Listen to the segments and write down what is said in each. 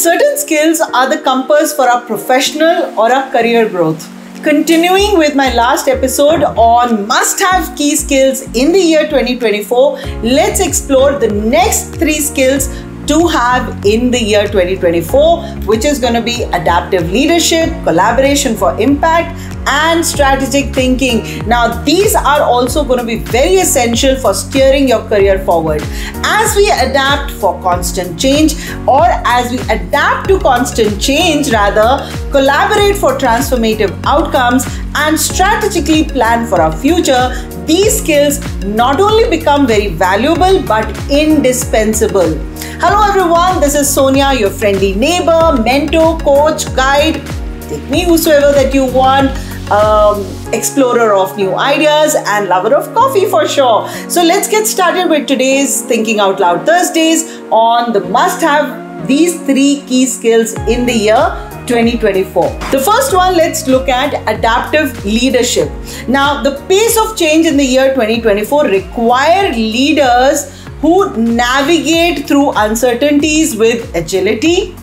Certain skills are the compass for our professional or our career growth. Continuing with my last episode on must-have key skills in the year 2024, let's explore the next 3 skills to have in the year 2024, which is going to be adaptive leadership, collaboration for impact, and strategic thinking. Now, these are also going to be very essential for steering your career forward. As we adapt for constant change, or as we adapt to constant change, rather, collaborate for transformative outcomes and strategically plan for our future, these skills not only become very valuable but indispensable. Hello everyone, this is Sonia, your friendly neighbor, mentor, coach, guide. Take me whosoever that you want. Explorer of new ideas and lover of coffee for sure. So let's get started with today's Thinking Out Loud Thursdays on the must-have these 3 key skills in the year 2024. The first one, let's look at adaptive leadership. Now, the pace of change in the year 2024 require leaders who navigate through uncertainties with agility,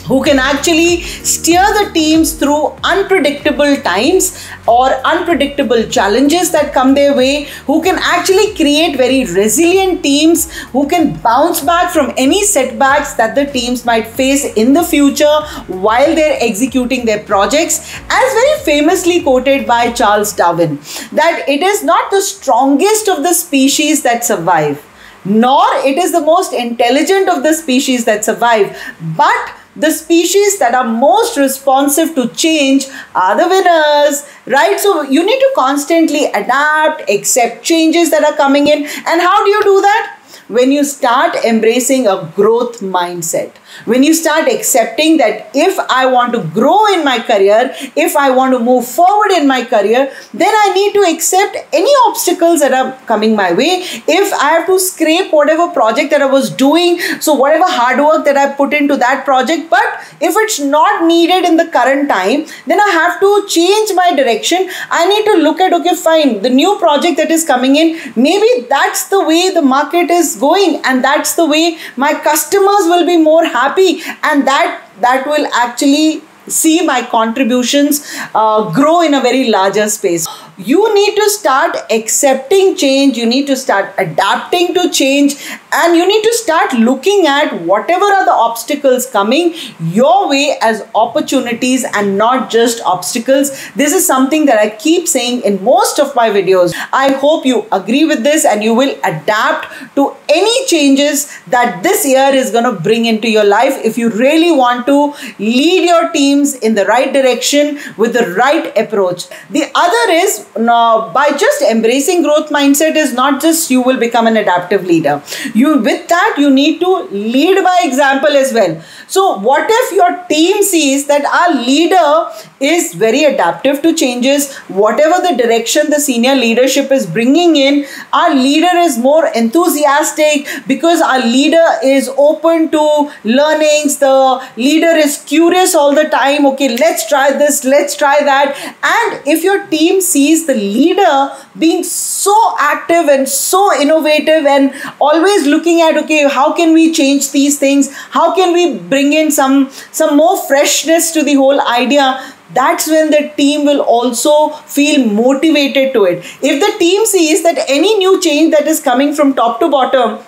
who can actually steer the teams through unpredictable times or unpredictable challenges that come their way, who can actually create very resilient teams, who can bounce back from any setbacks that the teams might face in the future while they're executing their projects. As very famously quoted by Charles Darwin, that it is not the strongest of the species that survive, nor it is the most intelligent of the species that survive, but the species that are most responsive to change are the winners, right? So you need to constantly adapt, accept changes that are coming in. And how do you do that? When you start embracing a growth mindset, when you start accepting that if I want to grow in my career, if I want to move forward in my career, then I need to accept any obstacles that are coming my way. If I have to scrape whatever project that I was doing, so whatever hard work that I put into that project, but if it's not needed in the current time, then I have to change my direction. I need to look at, okay, fine, the new project that is coming in, maybe that's the way the market is going, and that's the way my customers will be more happy, and that will actually see my contributions grow in a very larger space. You need to start accepting change, you need to start adapting to change, and you need to start looking at whatever are the obstacles coming your way as opportunities and not just obstacles. This is something that I keep saying in most of my videos. I hope you agree with this and you will adapt to any changes that this year is going to bring into your life if you really want to lead your teams in the right direction with the right approach. The other is, by just embracing growth mindset is not just you will become an adaptive leader. With that, you need to lead by example as well. So what if your team sees that our leader is very adaptive to changes, whatever the direction the senior leadership is bringing in, our leader is more enthusiastic because our leader is open to learnings, the leader is curious all the time, okay, let's try this, let's try that. And if your team sees the leader being so active and so innovative and always looking at, okay, how can we change these things, how can we bring in some more freshness to the whole idea, that's when the team will also feel motivated to it. If the team sees that any new change that is coming from top to bottom,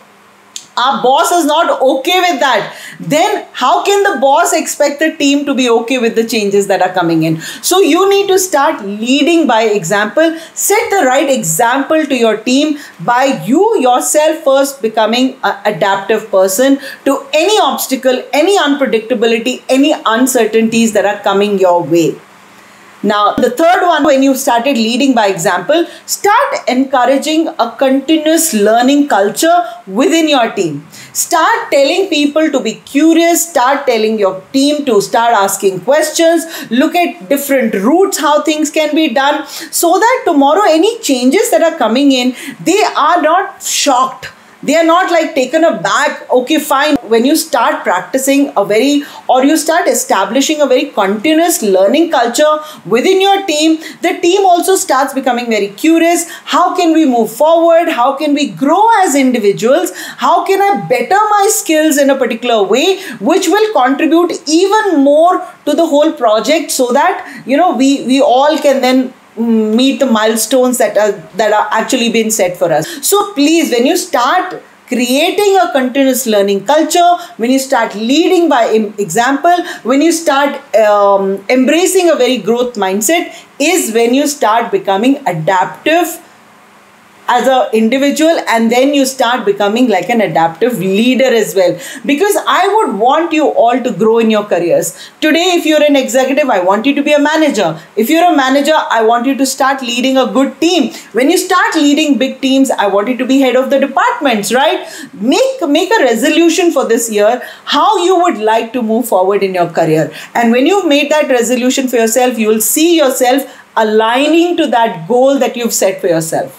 our boss is not okay with that, then how can the boss expect the team to be okay with the changes that are coming in? So you need to start leading by example. Set the right example to your team by you yourself first becoming an adaptive person to any obstacle, any unpredictability, any uncertainties that are coming your way. Now, the third one, when you started leading by example, start encouraging a continuous learning culture within your team. Start telling people to be curious, start telling your team to start asking questions, look at different routes, how things can be done, so that tomorrow any changes that are coming in, they are not shocked. They are not like taken aback. Okay, fine. When you start practicing you start establishing a very continuous learning culture within your team, the team also starts becoming very curious. How can we move forward? How can we grow as individuals? How can I better my skills in a particular way, which will contribute even more to the whole project, so that, we all can then meet the milestones that are actually being set for us. So please, when you start creating a continuous learning culture, when you start leading by example, when you start embracing a very growth mindset, is when you start becoming adaptive as an individual, and then you start becoming like an adaptive leader as well. Because I would want you all to grow in your careers. Today, if you're an executive, I want you to be a manager. If you're a manager, I want you to start leading a good team. When you start leading big teams, I want you to be head of the departments, right? Make a resolution for this year, how you would like to move forward in your career. And when you've made that resolution for yourself, you will see yourself aligning to that goal that you've set for yourself.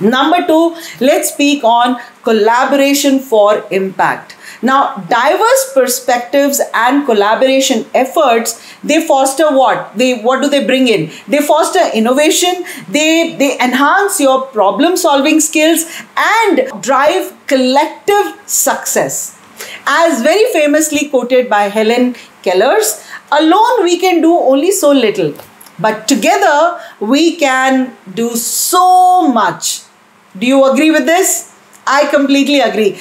Number 2, let's speak on collaboration for impact. Now, diverse perspectives and collaboration efforts, they foster what? What do they bring in? They foster innovation, they enhance your problem solving skills and drive collective success. As very famously quoted by Helen Keller's, alone we can do only so little, but together we can do so much. Do you agree with this? I completely agree.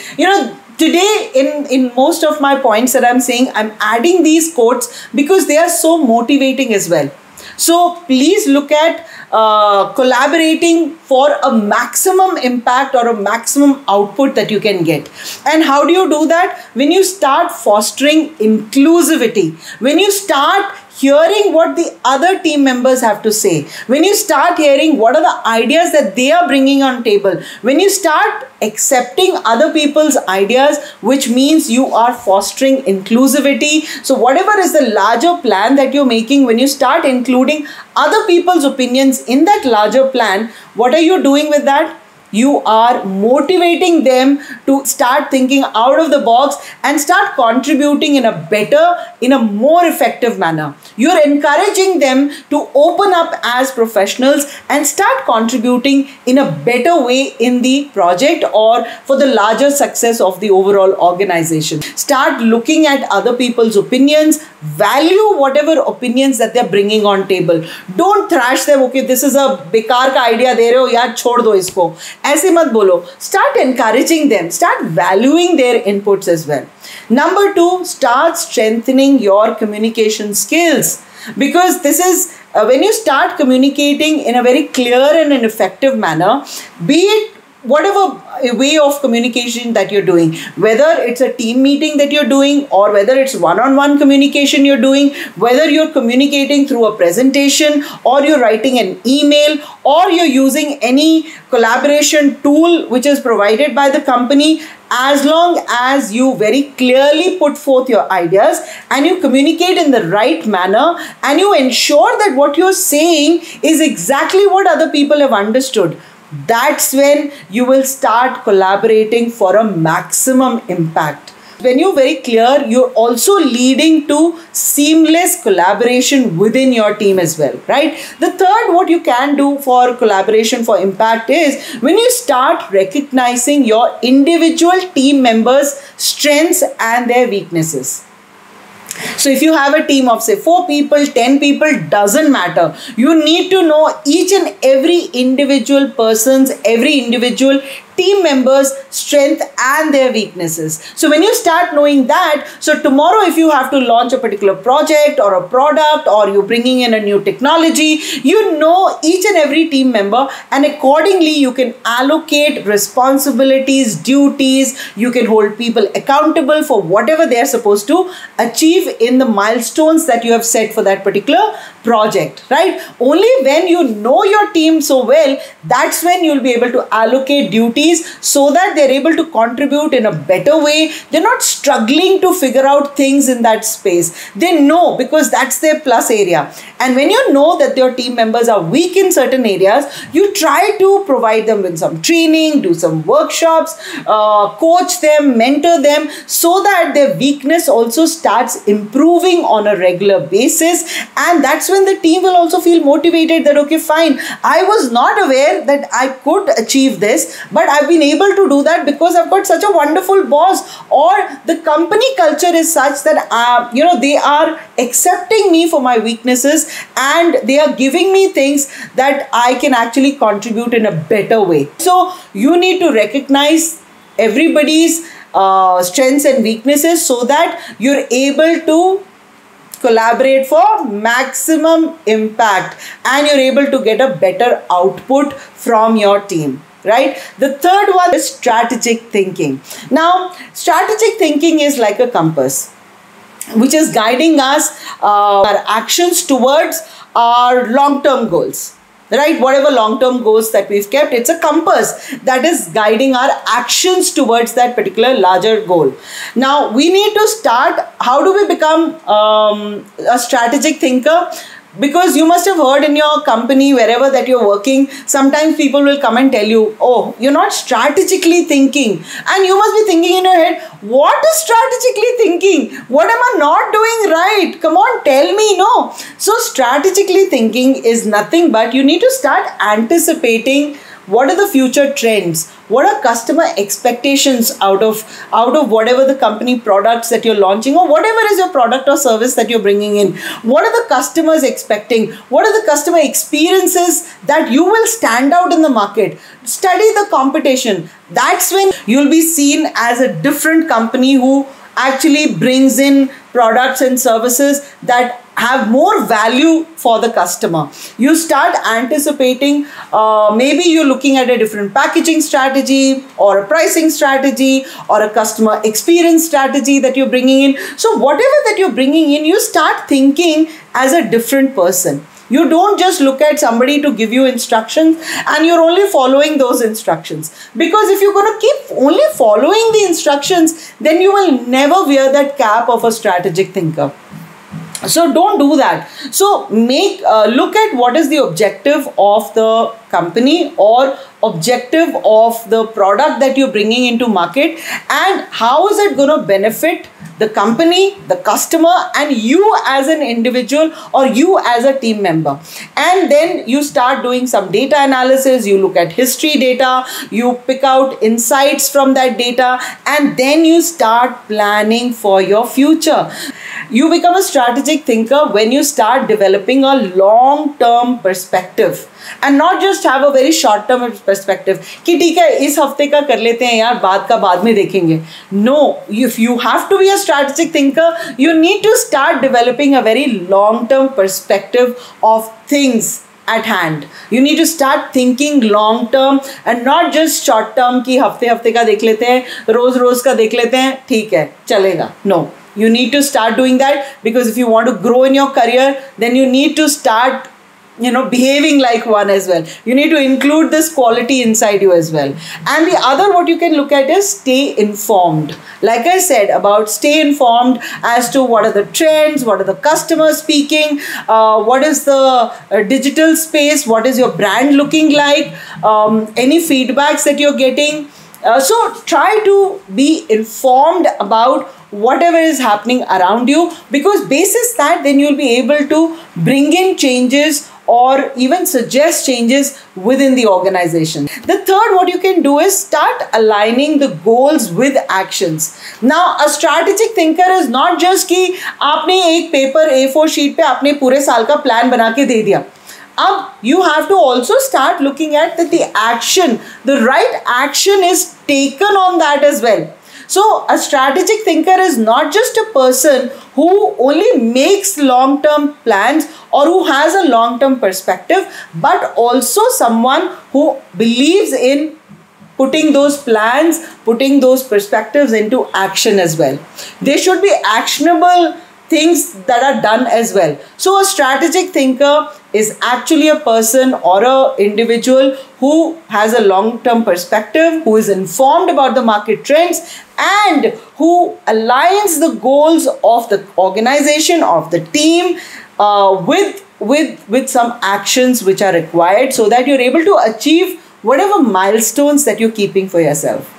Today in most of my points that I'm saying, I'm adding these quotes because they are so motivating as well. So please look at collaborating for a maximum impact or a maximum output that you can get. And how do you do that? When you start fostering inclusivity, when you start hearing what the other team members have to say, when you start hearing what are the ideas that they are bringing on table, when you start accepting other people's ideas, which means you are fostering inclusivity. So whatever is the larger plan that you're making, when you start including other people's opinions in that larger plan, what are you doing with that? You are motivating them to start thinking out of the box and start contributing in a more effective manner. You're encouraging them to open up as professionals and start contributing in a better way in the project or for the larger success of the overall organization. Start looking at other people's opinions, value whatever opinions that they're bringing on table. Don't thrash them, okay, this is a बेकार का idea दे रहे हो यार, छोड़ दो इसको. ऐसे मत बोलो. Start encouraging them. Start valuing their inputs as well. Number 2, start strengthening your communication skills. Because this is when you start communicating in a very clear and an effective manner, be it whatever way of communication that you're doing, whether it's a team meeting that you're doing or whether it's one-on-one communication you're doing, whether you're communicating through a presentation or you're writing an email or you're using any collaboration tool which is provided by the company, as long as you very clearly put forth your ideas and you communicate in the right manner and you ensure that what you're saying is exactly what other people have understood, that's when you will start collaborating for a maximum impact. When you're very clear, you're also leading to seamless collaboration within your team as well, right? The third, what you can do for collaboration for impact is when you start recognizing your individual team members' strengths and their weaknesses. So if you have a team of say 4 people, 10 people, doesn't matter. You need to know each and every individual person's, every individual team members' strength and their weaknesses. So when you start knowing that, so tomorrow if you have to launch a particular project or a product or you're bringing in a new technology, you know each and every team member and accordingly you can allocate responsibilities, duties, you can hold people accountable for whatever they're supposed to achieve in the milestones that you have set for that particular project, right? Only when you know your team so well, that's when you'll be able to allocate duties expertise so that they're able to contribute in a better way. They're not struggling to figure out things in that space. They know, because that's their plus area. And when you know that your team members are weak in certain areas, you try to provide them with some training, do some workshops, coach them, mentor them, so that their weakness also starts improving on a regular basis. And that's when the team will also feel motivated that, okay, fine, I was not aware that I could achieve this, but I've been able to do that because I've got such a wonderful boss, or the company culture is such that they are accepting me for my weaknesses and they are giving me things that I can actually contribute in a better way. So you need to recognize everybody's strengths and weaknesses so that you're able to collaborate for maximum impact and you're able to get a better output from your team. Right? The third one is strategic thinking. Now, strategic thinking is like a compass, which is guiding us our actions towards our long-term goals. Right? Whatever long-term goals that we've kept, it's a compass that is guiding our actions towards that particular larger goal. Now, we need to start, how do we become a strategic thinker? Because you must have heard in your company, wherever that you're working, sometimes people will come and tell you, oh, you're not strategically thinking. And you must be thinking in your head, what is strategically thinking? What am I not doing right? Come on, tell me. No. So strategically thinking is nothing but you need to start anticipating what are the future trends, what are customer expectations out of whatever the company products that you're launching, or whatever is your product or service that you're bringing in. What are the customers expecting? What are the customer experiences that you will stand out in the market? Study the competition. That's when you'll be seen as a different company who actually brings in products and services that have more value for the customer. You start anticipating, maybe you're looking at a different packaging strategy or a pricing strategy or a customer experience strategy that you're bringing in. So whatever that you're bringing in, you start thinking as a different person. You don't just look at somebody to give you instructions and you're only following those instructions. Because if you're going to keep only following the instructions, then you will never wear that cap of a strategic thinker. So don't do that. So look at what is the objective of the company or objective of the product that you're bringing into market, and how is it going to benefit the company, the customer, and you as an individual or you as a team member. And then you start doing some data analysis, you look at history data, you pick out insights from that data, and then you start planning for your future. You become a strategic thinker when you start developing a long-term perspective and not just have a very short-term perspective कि ठीक है इस हफ्ते का कर लेते हैं यार, बाद का बाद में देखेंगे. No, if you have to be a strategic thinker, you need to start developing a very long-term perspective of things at hand. You need to start thinking long term and not just short term कि हफ्ते हफ्ते का देख लेते हैं, रोज रोज का देख लेते हैं, ठीक है चलेगा. No. You need to start doing that, because if you want to grow in your career, then you need to start, behaving like one as well. You need to include this quality inside you as well. And the other, what you can look at is stay informed. Like I said about stay informed as to what are the trends, what are the customers speaking, what is the digital space, what is your brand looking like, any feedbacks that you're getting. So try to be informed about whatever is happening around you, because basis that then you'll be able to bring in changes or even suggest changes within the organization. The third, what you can do is start aligning the goals with actions. Now, a strategic thinker is not just कि आपने एक paper A4 sheet पे आपने पूरे साल का plan बना के दे दिया. You have to also start looking at that the action, the right action is taken on that as well. So a strategic thinker is not just a person who only makes long-term plans or who has a long-term perspective, but also someone who believes in putting those plans, putting those perspectives into action as well. They should be actionable things that are done as well. So a strategic thinker is actually a person or a individual who has a long-term perspective, who is informed about the market trends, and who aligns the goals of the organization, of the team, with some actions which are required so that you're able to achieve whatever milestones that you're keeping for yourself.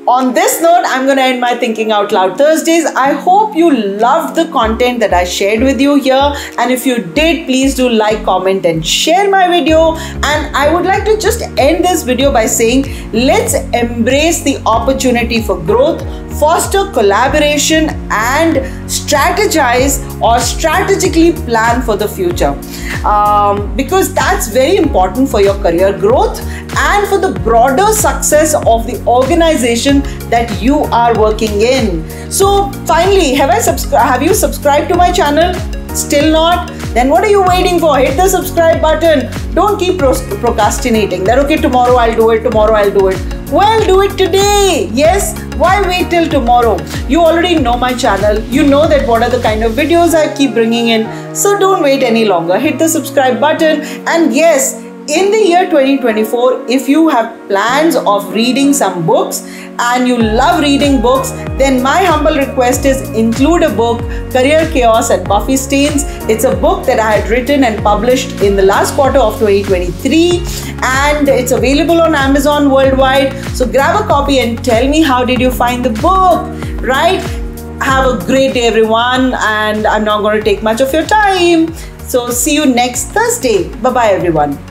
On this note, I'm going to end my Thinking Out Loud Thursdays. I hope you loved the content that I shared with you here. And if you did, please do like, comment, and share my video. And I would like to just end this video by saying, let's embrace the opportunity for growth, foster collaboration, and strategize or strategically plan for the future. Because that's very important for your career growth and for the broader success of the organization that you are working in. So finally, have you subscribed to my channel? Still not? Then what are you waiting for? Hit the subscribe button. Don't keep procrastinating that, okay, tomorrow I'll do it, tomorrow I'll do it. Well, do it today. Yes, why wait till tomorrow? You already know my channel. You know that what are the kind of videos I keep bringing in. So don't wait any longer. Hit the subscribe button. And yes, in the year 2024, if you have plans of reading some books and you love reading books, then my humble request is include a book, Career Chaos at Buffy Stains. It's a book that I had written and published in the last quarter of 2023, and it's available on Amazon worldwide. So grab a copy and tell me how did you find the book, right? Have a great day, everyone, and I'm not going to take much of your time. So see you next Thursday. Bye-bye, everyone.